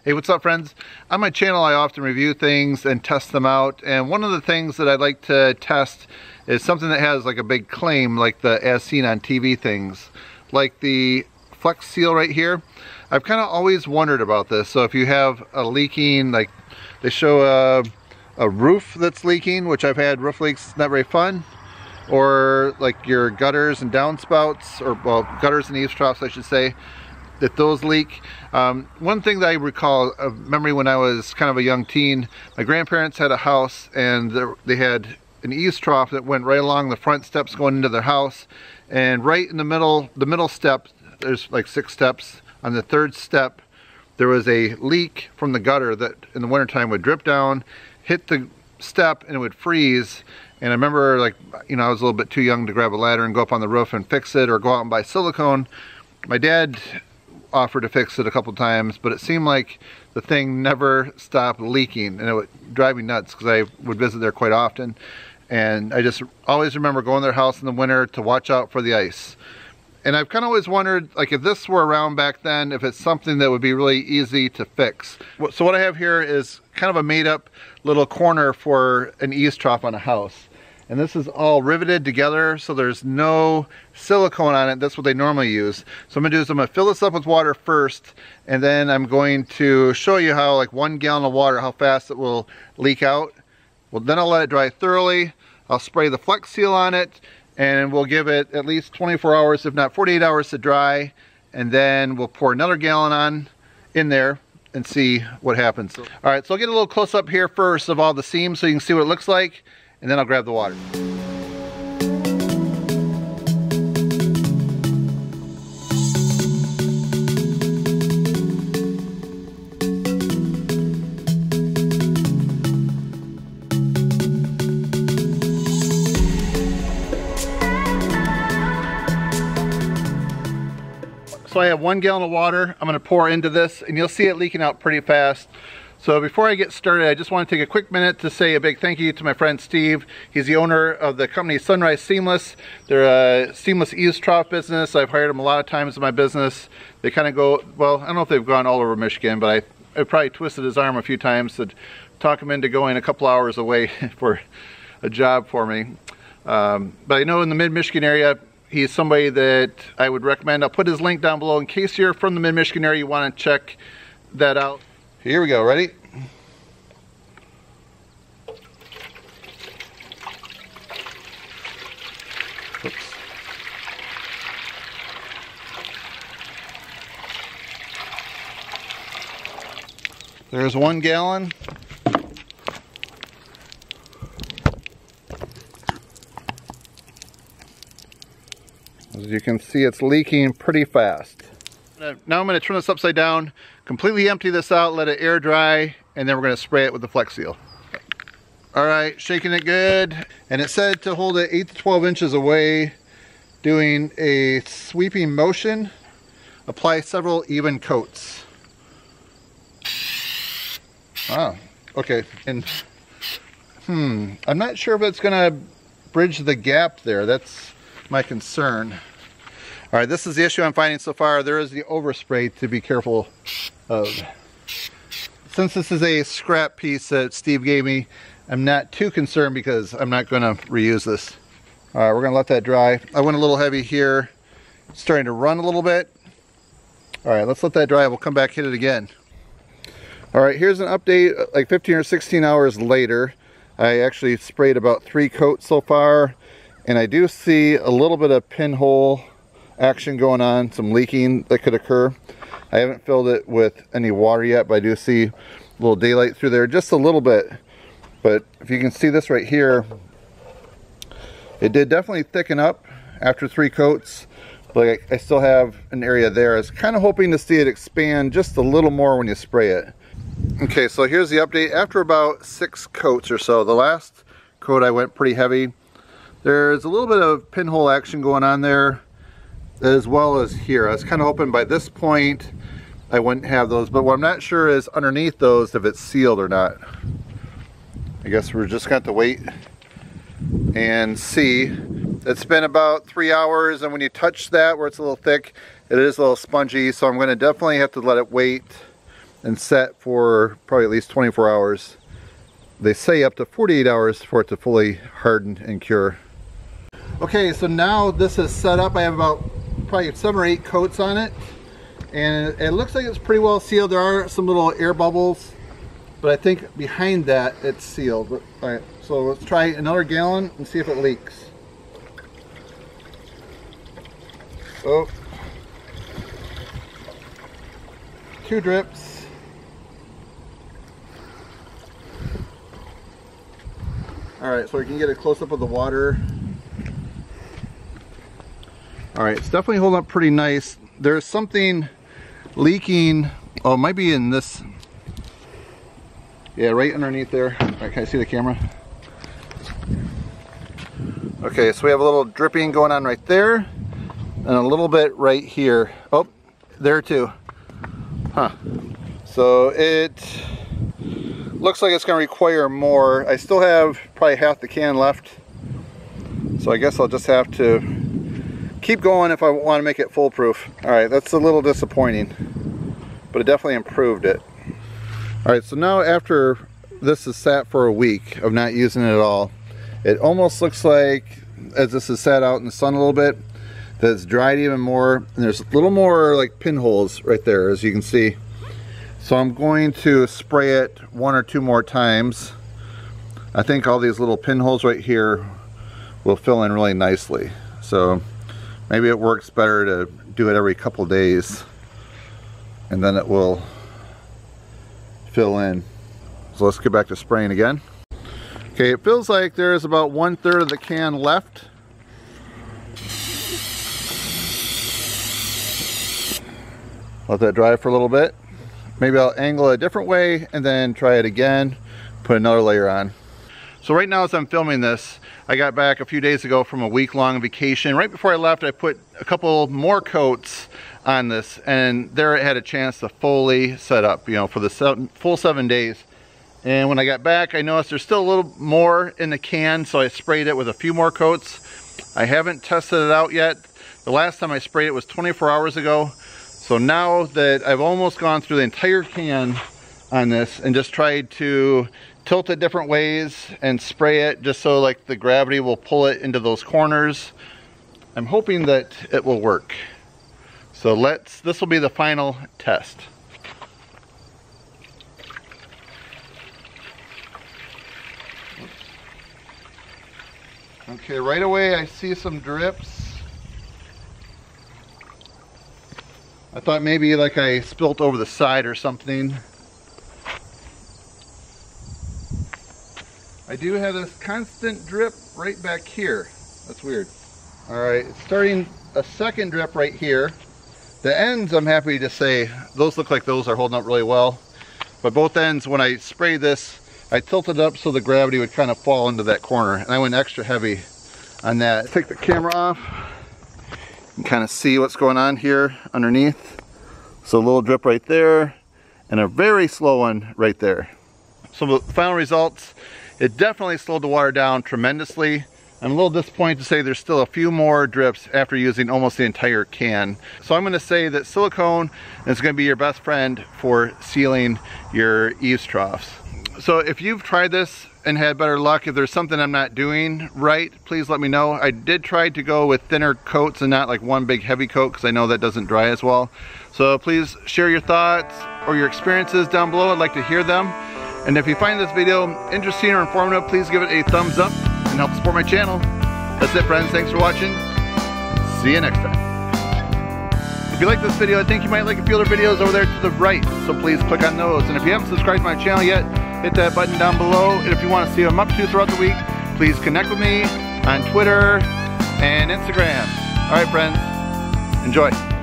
Hey, what's up, friends? On my channel I often review things and test them out, and one of the things that I like to test is something that has like a big claim, like the as seen on TV things, like the Flex Seal right here. I've kind of always wondered about this. So if you have a leaking, like they show a roof that's leaking, which I've had roof leaks, not very fun, or like your gutters and downspouts, or well, gutters and eaves troughs I should say, that those leak. One thing that I recall of memory when I was kind of a young teen, my grandparents had a house and they had an eaves trough that went right along the front steps going into their house, and right in the middle step, there's like 6 steps. On the 3rd step there was a leak from the gutter that in the wintertime would drip down, hit the step, and it would freeze. And I remember, like, you know, I was a little bit too young to grab a ladder and go up on the roof and fix it, or go out and buy silicone. My dad offered to fix it a couple times, but it seemed like the thing never stopped leaking, and it would drive me nuts because I would visit there quite often. And I just always remember going to their house in the winter to watch out for the ice. And I've kind of always wondered, like, if this were around back then, if it's something that would be really easy to fix. So what I have here is kind of a made-up little corner for an eaves trough on a house. And this is all riveted together, so there's no silicone on it. That's what they normally use. So I'm gonna do is I'm gonna fill this up with water first, and then I'm going to show you how, like, 1 gallon of water, how fast it will leak out. Well, then I'll let it dry thoroughly. I'll spray the Flex Seal on it, and we'll give it at least 24 hours, if not 48 hours to dry. And then we'll pour another gallon on in there and see what happens. All right, so I'll get a little close up here first of all the seams so you can see what it looks like, and then I'll grab the water. So I have 1 gallon of water I'm going to pour into this, and you'll see it leaking out pretty fast. So before I get started, I just want to take a quick minute to say a big thank you to my friend Steve. He's the owner of the company Sunrise Seamless. They're a seamless eaves trough business. I've hired them a lot of times in my business. They kind of go, well, I don't know if they've gone all over Michigan, but I probably twisted his arm a few times to talk him into going a couple hours away for a job for me. But I know in the mid-Michigan area, he's somebody that I would recommend. I'll put his link down below in case you're from the mid-Michigan area, you want to check that out. Here we go, ready? Oops. There's 1 gallon. As you can see, it's leaking pretty fast. Now I'm going to turn this upside down, completely empty this out, let it air dry, and then we're going to spray it with the Flex Seal. Alright, shaking it good. And it said to hold it 8 to 12 inches away, doing a sweeping motion. Apply several even coats. Wow, okay. And I'm not sure if it's going to bridge the gap there. That's my concern. All right, this is the issue I'm finding so far. There is the overspray to be careful of. Since this is a scrap piece that Steve gave me, I'm not too concerned because I'm not going to reuse this. All right, we're going to let that dry. I went a little heavy here. It's starting to run a little bit. All right, let's let that dry. We'll come back, hit it again. All right, here's an update like 15 or 16 hours later. I actually sprayed about 3 coats so far, and I do see a little bit of pinhole action going on, some leaking that could occur. I haven't filled it with any water yet, but I do see a little daylight through there, just a little bit. But if you can see this right here, it did definitely thicken up after 3 coats, but I still have an area there. I was kind of hoping to see it expand just a little more when you spray it. Okay, so here's the update. After about 6 coats or so, the last coat I went pretty heavy. There's a little bit of pinhole action going on there, as well as here. I was kind of hoping by this point I wouldn't have those, but what I'm not sure is underneath those if it's sealed or not. I guess we're just going to have to wait and see. It's been about 3 hours, and when you touch that where it's a little thick, it is a little spongy, so I'm going to definitely have to let it wait and set for probably at least 24 hours. They say up to 48 hours for it to fully harden and cure. Okay, so now this is set up. I have about probably 7 or 8 coats on it, and it looks like it's pretty well sealed. There are some little air bubbles, but I think behind that it's sealed. All right, so let's try another gallon and see if it leaks. Oh, 2 drips. All right, so we can get a close-up of the water. All right, it's definitely holding up pretty nice. There's something leaking. Oh, it might be in this. Yeah, right underneath there. All right, can I see the camera? Okay, so we have a little dripping going on right there, and a little bit right here. Oh, there too. Huh. So it looks like it's going to require more. I still have probably half the can left, so I guess I'll just have to keep going if I want to make it foolproof. All right, that's a little disappointing, but it definitely improved it. All right, so now after this is sat for a week of not using it at all, it almost looks like, as this is sat out in the sun a little bit, that it's dried even more, and there's a little more like pinholes right there, as you can see. So I'm going to spray it 1 or 2 more times. I think all these little pinholes right here will fill in really nicely. So maybe it works better to do it every couple days, and then it will fill in. So let's get back to spraying again. Okay, it feels like there's about 1/3 of the can left. Let that dry for a little bit. Maybe I'll angle it a different way and then try it again, put another layer on. So right now as I'm filming this, I got back a few days ago from a week-long vacation. Right before I left, I put a couple more coats on this, and there it had a chance to fully set up, you know, for the full 7 days. And when I got back, I noticed there's still a little more in the can, so I sprayed it with a few more coats. I haven't tested it out yet. The last time I sprayed it was 24 hours ago. So now that I've almost gone through the entire can on this and just tried to tilt it different ways and spray it just so like the gravity will pull it into those corners, I'm hoping that it will work. So this will be the final test. Okay, right away I see some drips. I thought maybe like I spilt over the side or something. I do have this constant drip right back here. That's weird. All right, it's starting a second drip right here. The ends, I'm happy to say, those look like those are holding up really well. But both ends, when I sprayed this, I tilted up so the gravity would kind of fall into that corner, and I went extra heavy on that. Take the camera off and kind of see what's going on here underneath. So a little drip right there and a very slow one right there. So the final results, it definitely slowed the water down tremendously. I'm a little disappointed to say there's still a few more drips after using almost the entire can. So I'm going to say that silicone is going to be your best friend for sealing your eaves troughs. So if you've tried this and had better luck, if there's something I'm not doing right, please let me know. I did try to go with thinner coats and not like one big heavy coat, because I know that doesn't dry as well. So please share your thoughts or your experiences down below. I'd like to hear them. And if you find this video interesting or informative, please give it a thumbs up and help support my channel. That's it, friends. Thanks for watching. See you next time. If you like this video, I think you might like a few other videos over there to the right, so please click on those. And if you haven't subscribed to my channel yet, hit that button down below. And if you want to see what I'm up to throughout the week, please connect with me on Twitter and Instagram. All right, friends, enjoy.